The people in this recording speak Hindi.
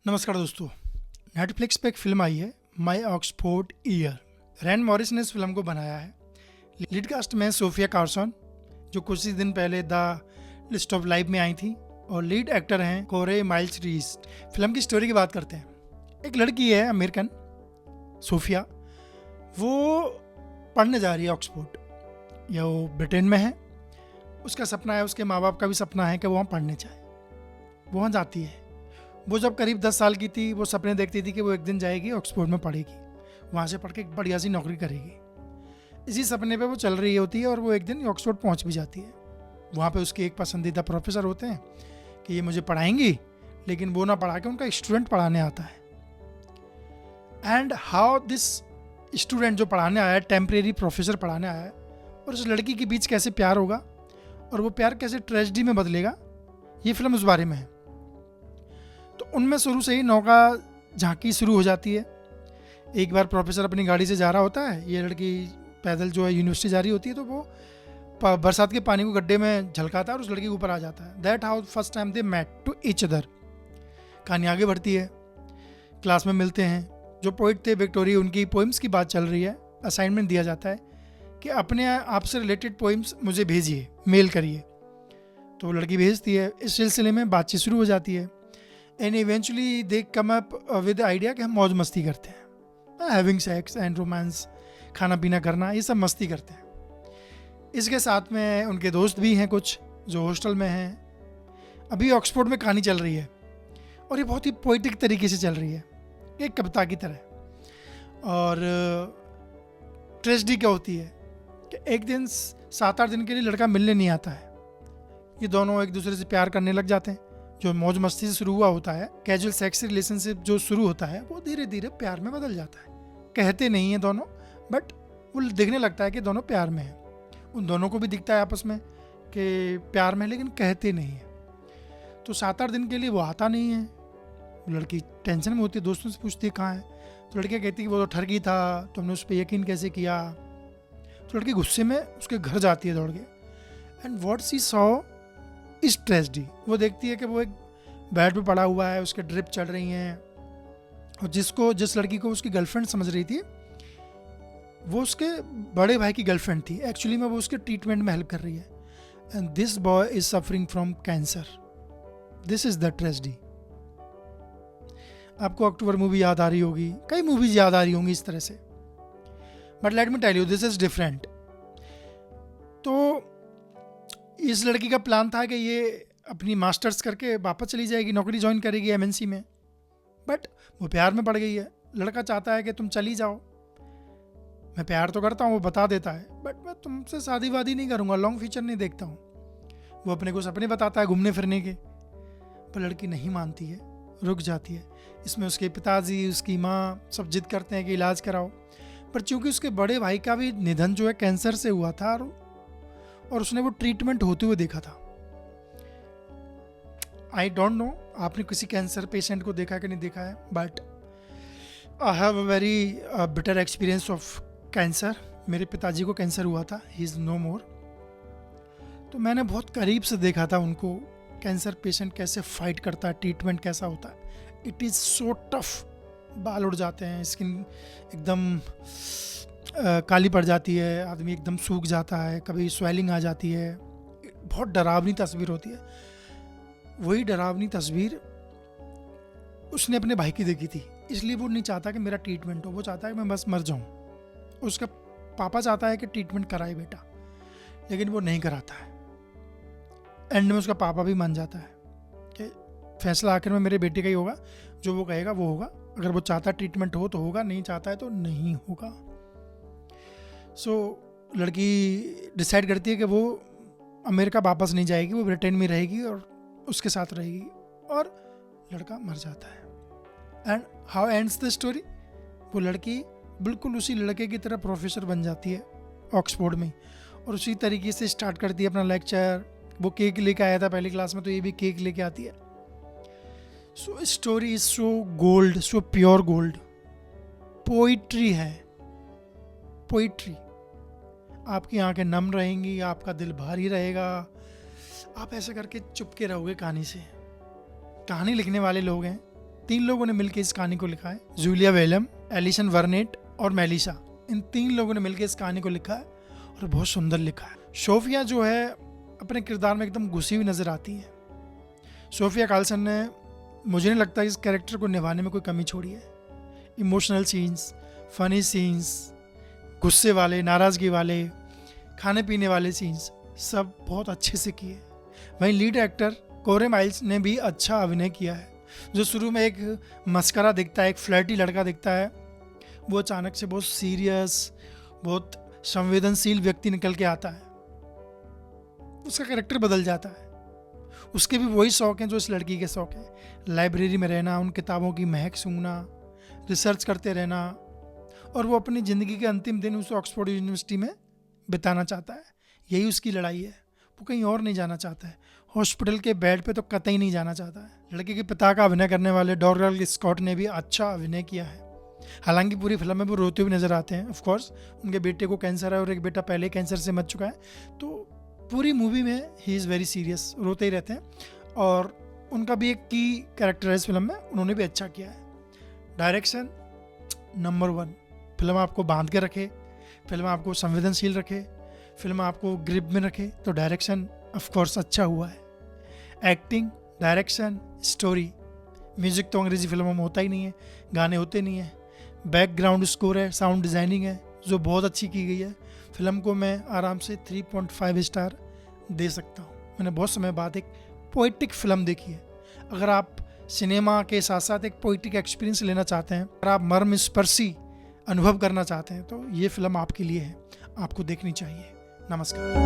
नमस्कार दोस्तों। नेटफ्लिक्स पे एक फिल्म आई है माई ऑक्सफोर्ड ईयर। रैन मॉरिस ने इस फिल्म को बनाया है। लीड कास्ट में सोफिया कार्सन, जो कुछ ही दिन पहले द लिस्ट ऑफ लाइफ में आई थी, और लीड एक्टर हैं कोरे माइल्स रीस। फिल्म की स्टोरी की बात करते हैं। एक लड़की है अमेरिकन, सोफिया। वो पढ़ने जा रही है ऑक्सफोर्ड, या वो ब्रिटेन में है। उसका सपना है, उसके माँ बाप का भी सपना है कि वो वहाँ पढ़ने जाए। वो वहाँ जाती है। वो जब करीब 10 साल की थी, वो सपने देखती थी कि वो एक दिन जाएगी ऑक्सफोर्ड में पढ़ेगी, वहाँ से पढ़ के एक बढ़िया सी नौकरी करेगी। इसी सपने पे वो चल रही होती है और वो एक दिन ऑक्सफोर्ड पहुँच भी जाती है। वहाँ पे उसके एक पसंदीदा प्रोफेसर होते हैं कि ये मुझे पढ़ाएंगी, लेकिन वो ना पढ़ा के उनका स्टूडेंट पढ़ाने आता है। एंड हाउ दिस स्टूडेंट जो पढ़ाने आया है, टेम्परेरी प्रोफेसर पढ़ाने आया है, और उस लड़की के बीच कैसे प्यार होगा और वो प्यार कैसे ट्रेजेडी में बदलेगा, ये फिल्म उस बारे में है। तो उनमें शुरू से ही नौका झांकी शुरू हो जाती है। एक बार प्रोफेसर अपनी गाड़ी से जा रहा होता है, ये लड़की पैदल जो है यूनिवर्सिटी जा रही होती है, तो वो बरसात के पानी को गड्ढे में झलकाता है और उस लड़की के ऊपर आ जाता है। That how first time they met to each other. कहानी आगे बढ़ती है, क्लास में मिलते हैं। जो पोइट थे विक्टोरिया, उनकी पोइम्स की बात चल रही है। असाइनमेंट दिया जाता है कि अपने आप से रिलेटेड पोइम्स मुझे भेजिए, मेल करिए। तो वो लड़की भेजती है। इस सिलसिले में बातचीत शुरू हो जाती है। And eventually they come up with idea कि हम मौज मस्ती करते हैं, हैविंग सेक्स एंड रोमांस, खाना पीना करना, ये सब मस्ती करते हैं। इसके साथ में उनके दोस्त भी हैं कुछ, जो हॉस्टल में हैं। अभी ऑक्सफोर्ड में कहानी चल रही है और ये बहुत ही पोइटिक तरीके से चल रही है, एक कविता की तरह। और ट्रेजेडी क्या होती है कि एक दिन 7-8 दिन के लिए लड़का मिलने नहीं आता है। ये दोनों एक दूसरे से प्यार करने लग जाते हैं। जो मौज मस्ती से शुरू हुआ होता है, कैजुअल सेक्स रिलेशनशिप जो शुरू होता है, वो धीरे धीरे प्यार में बदल जाता है। कहते नहीं हैं दोनों, बट वो दिखने लगता है कि दोनों प्यार में हैं। उन दोनों को भी दिखता है आपस में कि प्यार में, लेकिन कहते नहीं हैं। तो 7-8 दिन के लिए वो आता नहीं है। लड़की टेंशन में होती है, दोस्तों से पूछती है कहाँ है। तो लड़कियाँ कहती है कि वो तो ठरकी था, तुमने उस पर यकीन कैसे किया। तो लड़की गुस्से में उसके घर जाती है दौड़ के। एंड व्हाट शी सॉ इस ट्रेजेडी। वो देखती है कि वो एक बेड पे पड़ा हुआ है, उसके ड्रिप चल रही हैं, और जिस लड़की को उसकी गर्लफ्रेंड समझ रही थी, वो उसके बड़े भाई की गर्लफ्रेंड थी। एक्चुअली में वो उसके ट्रीटमेंट में हेल्प कर रही है। And this boy is suffering from cancer. This is the tragedy. आपको अक्टूबर मूवी याद आ रही होगी, कई मूवीज याद आ रही होंगी इस तरह से, but let me tell you this is different. तो इस लड़की का प्लान था कि ये अपनी मास्टर्स करके वापस चली जाएगी, नौकरी ज्वाइन करेगी एमएनसी में, बट वो प्यार में पड़ गई है। लड़का चाहता है कि तुम चली जाओ। मैं प्यार तो करता हूँ, वो बता देता है, बट मैं तुमसे शादी वादी नहीं करूँगा, लॉन्ग फ्यूचर नहीं देखता हूँ। वो अपने को सपने बताता है घूमने फिरने के, पर लड़की नहीं मानती है, रुक जाती है। इसमें उसके पिताजी, उसकी माँ सब जिद करते हैं कि इलाज कराओ, पर चूंकि उसके बड़े भाई का भी निधन जो है कैंसर से हुआ था, और उसने वो ट्रीटमेंट होते हुए देखा था। आई डोंट नो आपने किसी कैंसर पेशेंट को देखा कि नहीं देखा है, but I have a very bitter experience of cancer. मेरे पिताजी को कैंसर हुआ था, ही इज़ नो मोर। तो मैंने बहुत करीब से देखा था उनको, कैंसर पेशेंट कैसे फाइट करता है, ट्रीटमेंट कैसा होता है। It is so tough. बाल उड़ जाते हैं, स्किन एकदम काली पड़ जाती है, आदमी एकदम सूख जाता है, कभी स्वेलिंग आ जाती है। बहुत डरावनी तस्वीर होती है। वही डरावनी तस्वीर उसने अपने भाई की देखी थी, इसलिए वो नहीं चाहता कि मेरा ट्रीटमेंट हो, वो चाहता है कि मैं बस मर जाऊं। उसका पापा चाहता है कि ट्रीटमेंट कराए बेटा, लेकिन वो नहीं कराता है। एंड में उसका पापा भी मान जाता है कि फैसला आखिर में मेरे बेटे का ही होगा, जो वो कहेगा वो होगा। अगर वो चाहता ट्रीटमेंट हो तो होगा, नहीं चाहता है तो नहीं होगा। सो लड़की डिसाइड करती है कि वो अमेरिका वापस नहीं जाएगी, वो ब्रिटेन में रहेगी और उसके साथ रहेगी, और लड़का मर जाता है। And how ends the story. वो लड़की बिल्कुल उसी लड़के की तरह प्रोफेसर बन जाती है ऑक्सफोर्ड में, और उसी तरीके से स्टार्ट करती है अपना लेक्चर। वो केक लेके आया था पहली क्लास में, तो ये भी केक लेके आती है। So story is so gold, so pure gold. Poetry है, पोइट्री। आपकी आंखें नम रहेंगी, आपका दिल भारी रहेगा, आप ऐसे करके चुपके रहोगे कहानी से। कहानी लिखने वाले लोग हैं 3 लोगों ने मिलकर इस कहानी को लिखा है, जूलिया वेलम, एलिसन वर्नेट और मेलिसा। इन 3 लोगों ने मिलकर इस कहानी को लिखा है और बहुत सुंदर लिखा है। सोफिया जो है अपने किरदार में एकदम घुसी हुई नजर आती है। सोफिया कार्लसन ने, मुझे नहीं लगता इस कैरेक्टर को निभाने में कोई कमी छोड़ी है। इमोशनल सीन्स, फनी सीन्स, गुस्से वाले, नाराज़गी वाले, खाने पीने वाले सीन्स सब बहुत अच्छे से किए। वहीं लीड एक्टर कोरे माइल्स ने भी अच्छा अभिनय किया है। जो शुरू में एक मस्करा दिखता है, एक फ्लर्टी लड़का दिखता है, वो अचानक से बहुत सीरियस, बहुत संवेदनशील व्यक्ति निकल के आता है। उसका कैरेक्टर बदल जाता है। उसके भी वही शौक हैं जो इस लड़की के शौक हैं, लाइब्रेरी में रहना, उन किताबों की महक सूंघना, रिसर्च करते रहना, और वो अपनी ज़िंदगी के अंतिम दिन उस ऑक्सफोर्ड यूनिवर्सिटी में बिताना चाहता है। यही उसकी लड़ाई है। वो कहीं और नहीं जाना चाहता है, हॉस्पिटल के बेड पे तो कतई नहीं जाना चाहता है। लड़के के पिता का अभिनय करने वाले डॉरल स्कॉट ने भी अच्छा अभिनय किया है। हालांकि पूरी फिल्म में वो रोते हुए नजर आते हैं। ऑफ कोर्स उनके बेटे को कैंसर है और एक बेटा पहले कैंसर से मर चुका है, तो पूरी मूवी में ही इज़ वेरी सीरियस, रोते ही रहते हैं। और उनका भी एक की कैरेक्टर है इस फिल्म में, उन्होंने भी अच्छा किया है। Direction number 1। फिल्म आपको बांध के रखे, फिल्म आपको संवेदनशील रखे, फिल्म आपको ग्रिप में रखे, तो डायरेक्शन ऑफ कोर्स अच्छा हुआ है। एक्टिंग, डायरेक्शन, स्टोरी, म्यूजिक तो अंग्रेजी फिल्मों में होता ही नहीं है, गाने होते नहीं है, बैकग्राउंड स्कोर है, साउंड डिज़ाइनिंग है जो बहुत अच्छी की गई है। फिल्म को मैं आराम से 3.5 स्टार दे सकता हूँ। मैंने बहुत समय बाद एक पोइटिक फिल्म देखी है। अगर आप सिनेमा के साथ साथ एक पोइटिक एक्सपीरियंस लेना चाहते हैं, अगर आप मर्मस्पर्शी अनुभव करना चाहते हैं, तो ये फिल्म आपके लिए है, आपको देखनी चाहिए। नमस्कार।